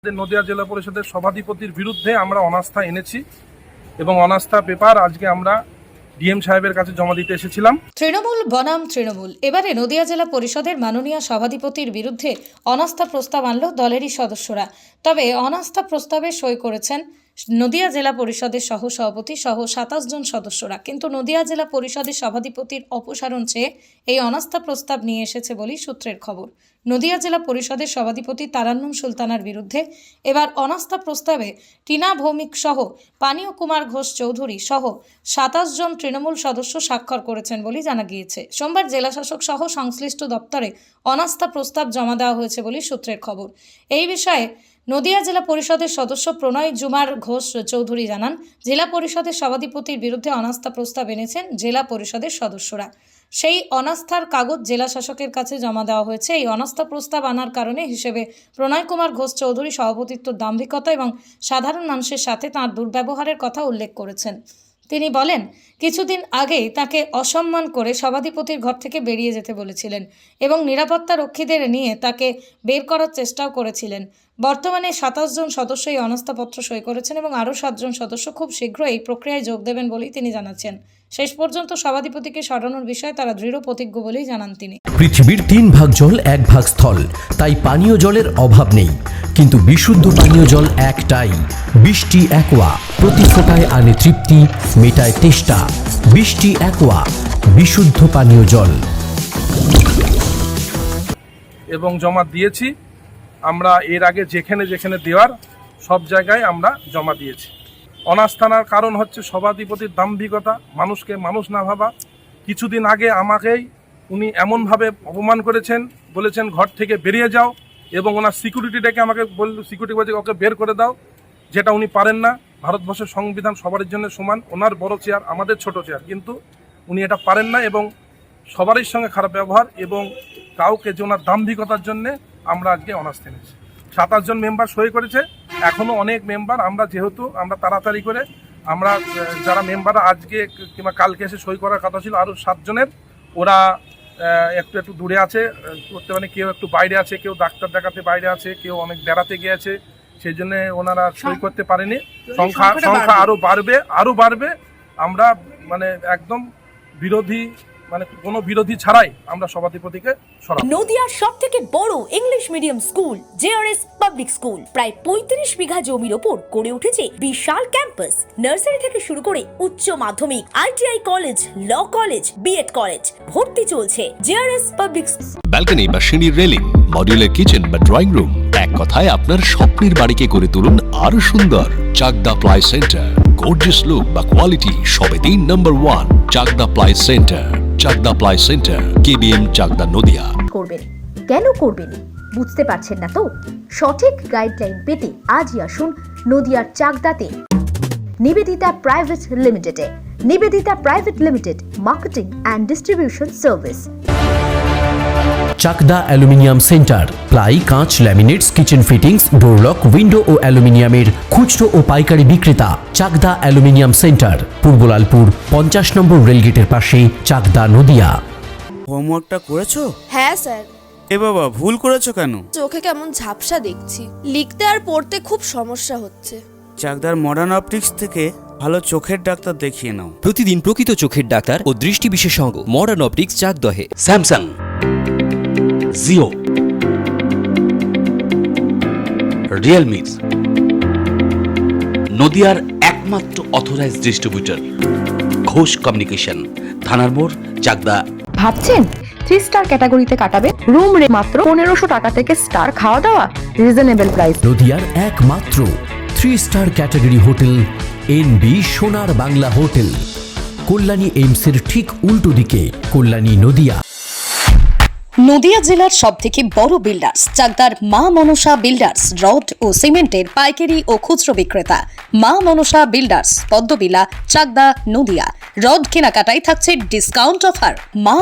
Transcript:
নদিয়া জেলা পরিষদের সভাধিপতির বিরুদ্ধে আমরা অনাস্থা এনেছি এবং অনাস্থা পেপার আজকে আমরা ডিএম সাহেবের কাছে জমা দিতে এসেছিলাম। তৃণমূল বনাম তৃণমূল এবারে নদিয়া জেলা পরিষদের মাননীয় সভাধিপতির বিরুদ্ধে অনাস্থা প্রস্তাব আনল দলেরই সদস্যরা। তবে অনাস্থা প্রস্তাবে সই করেছেন নদিয়া জেলা পরিষদের সহ সভাপতি সহ ২৭ জন সদস্যরা, কিন্তু নদিয়া জেলা পরিষদের সভাধিপতির অপসারণ চেয়ে এই অনাস্থা প্রস্তাব নিয়ে এসেছে বলেই সূত্রের খবর। নদিয়া জেলা পরিষদের সভাধিপতি তারান্নুম সুলতানার বিরুদ্ধে এবার অনাস্থা প্রস্তাবে টিনা ভৌমিক সহ পানীয় কুমার ঘোষ চৌধুরী সহ ২৭ জন তৃণমূল সদস্য স্বাক্ষর করেছেন বলে জানা গিয়েছে। সোমবার জেলাশাসক সহ সংশ্লিষ্ট দপ্তরে অনাস্থা প্রস্তাব জমা দেওয়া হয়েছে বলে সূত্রের খবর। এই বিষয়ে নদিয়া জেলা পরিষদের সদস্য প্রণয় জুমার ঘোষ চৌধুরী জানান, জেলা পরিষদের সভাধিপতির বিরুদ্ধে অনাস্থা প্রস্তাব এনেছেন জেলা পরিষদের সদস্যরা। সেই অনাস্থার কাগজ জেলা শাসকের কাছে জমা দেওয়া হয়েছে। এই অনাস্থা প্রস্তাব আনার কারণে হিসেবে প্রণয় কুমার ঘোষ চৌধুরী সভাপতিত্ব দাম্ভিকতা এবং সাধারণ মানুষের সাথে তাঁর দুর্ব্যবহারের কথা উল্লেখ করেছেন। তিনি বলেন, কিছুদিন আগেই তাকে অসম্মান করে সভাধিপতির ঘর থেকে বেরিয়ে যেতে বলেছিলেন এবং নিরাপত্তা রক্ষীদের নিয়ে তাকে বের করার চেষ্টাও করেছিলেন। বর্তমানে ২৭ জন সদস্য এই অনাস্থাপত্র সই করেছেন এবং আরও ৭ জন সদস্য খুব শীঘ্রই এই প্রক্রিয়ায় যোগ দেবেন বলেই তিনি জানাচ্ছেন। শেষ পর্যন্ত সভাধিপতিকে সরানোর বিষয়ে তারা দৃঢ় প্রতিজ্ঞ বলেই জানান তিনি। পৃথিবীর ৩ ভাগ জল ১ ভাগ স্থল, তাই পানীয় জলের অভাব নেই, কিন্তু বিশুদ্ধ পানীয় জল একটাই, বৃষ্টি অ্যাকোয়া। প্রতি ফোঁটায় আনে তৃপ্তি, মেটায় তেষ্টা। বৃষ্টি অ্যাকোয়া, বিশুদ্ধ পানীয় জল। এবং জমা দিয়েছি আমরা এর আগে যেখানে যেখানে দেওয়ার সব জায়গায় আমরা জমা দিয়েছি। অনাস্থানার কারণ হচ্ছে সভাধিপতির দাম্ভিকতা, মানুষকে মানুষ না ভাবা। কিছুদিন আগে আমাকেই উনি এমনভাবে অপমান করেছেন, বলেছেন ঘর থেকে বেরিয়ে যাও, এবং ওনার সিকিউরিটিটাকে আমাকে সিকিউরিটি বলছে ওকে বের করে দাও, যেটা উনি পারেন না। ভারতবর্ষের সংবিধান সবার জন্য সমান, ওনার বড় চেয়ার, আমাদের ছোট চেয়ার, কিন্তু উনি এটা পারেন না এবং সবারই সঙ্গে খারাপ ব্যবহার এবং কাউকে যে ওনার দাম্ভিকতার জন্যে আমরা আজকে অনাস্থা এনেছি। ২৭ জন মেম্বার সই করেছে, এখনও অনেক মেম্বার যেহেতু আমরা তাড়াতাড়ি করে আমরা যারা মেম্বার আজকে কিংবা কালকে এসে সই করার কথা ছিল আরও ৭ জনের, ওরা একটু দূরে আছে, মানে কেউ একটু বাইরে আছে, কেউ ডাক্তার দেখাতে বাইরে আছে, কেউ অনেক বেড়াতে গিয়েছে, সেই জন্য ওনারা সই করতে পারেনি। সংখ্যা আরও বাড়বে। আমরা মানে একদম কোনো বিরোধী ছাড়াই আমরা সভাধিপতিকে সরাবো। নদিয়ার সবথেকে বড় English medium school JRS public school প্রায় ৩৫ বিঘা জমির ওপর গড়ে উঠেছে বিশাল ক্যাম্পাস। নার্সারি থেকে শুরু করে উচ্চ মাধ্যমিক, ITI college, law college, BEd college, ভর্তি চলছে। জেআরএস পাবলিক ব্যালকনি বা সিঁড়ির রেলিং, মডিউলার কিচেন বা ড্রয়িং রুম, এক কথায় আপনার স্বপ্নের বাড়িকে করে তুলুন আরো সুন্দর। Chakdah ply centre, gorgeous look বা কোয়ালিটি সবে ৩ number 1 Chakdah ply centre. Chakdah ply centre, KBM, Chakdah, Nadia. করবেন কেন করবেন বুঝতে পারছেন না তো? সঠিক গাইডলাইন পেতে আজই আসুন নদিয়ার চাকদাতে নিবেদিতা প্রাইভেট লিমিটেডে। Nivedita private limited, marketing and distribution service. Chakdah aluminium centre, ply, কাঁচ, laminates, kitchen fittings, door lock, window ও অ্যালুমিনিয়ামের খুচরো ও পাইকারি বিক্রেতা। Chakdah aluminium centre, Purbalalpur ৫০ number রেলগেটের পাশে, চাকদা, নদিয়া। হোমওয়ার্কটা করেছো? হ্যাঁ স্যার। এ বাবা, ভুল করেছো কেন? চোখে কেমন ঝাপসা দেখছি, লিখতে আর পড়তে খুব সমস্যা হচ্ছে। চাকদার মডার্ন অপটিক্স থেকে ভালো চোখের ডাক্তার দেখিয়ে নাও। প্রতিদিন প্রকৃত চোখের ডাক্তার ও দৃষ্টি বিশেষজ্ঞ মডার্ন অপটিক্স, চাকদহে। স্যামসাং, জিও, রিয়েলমি, নদিয়ার একমাত্র অথরাইজড ডিস্ট্রিবিউটর ঘোষ কমিউনিকেশন, থানার মোড়, চাকদা। ভাবছেন 3 স্টার ক্যাটাগরিতে কাটাবে? রুম রে মাত্র ১৫০০ টাকা থেকে স্টার, খাওয়া দাওয়া রিজনেবল প্রাইস। নদিয়ার একমাত্র 3 স্টার ক্যাটাগরি হোটেল এনবি সোনার বাংলা হোটেল, কল্যাণী এইমসের ঠিক উল্টো দিকে, কল্যাণী, নদিয়া। নদিয়া জেলার সবথেকে বড় বিল্ডার্স চাকদার মা মনসা বিল্ডার্স, রড ও সিমেন্টের পাইকারি ও খুচরো বিক্রেতা। মা মনসা বিল্ডার্স, পদ্মবিলা, চাকদা, নদিয়া। রড কেনাকাটায় থাকছে ডিসকাউন্ট অফার। মা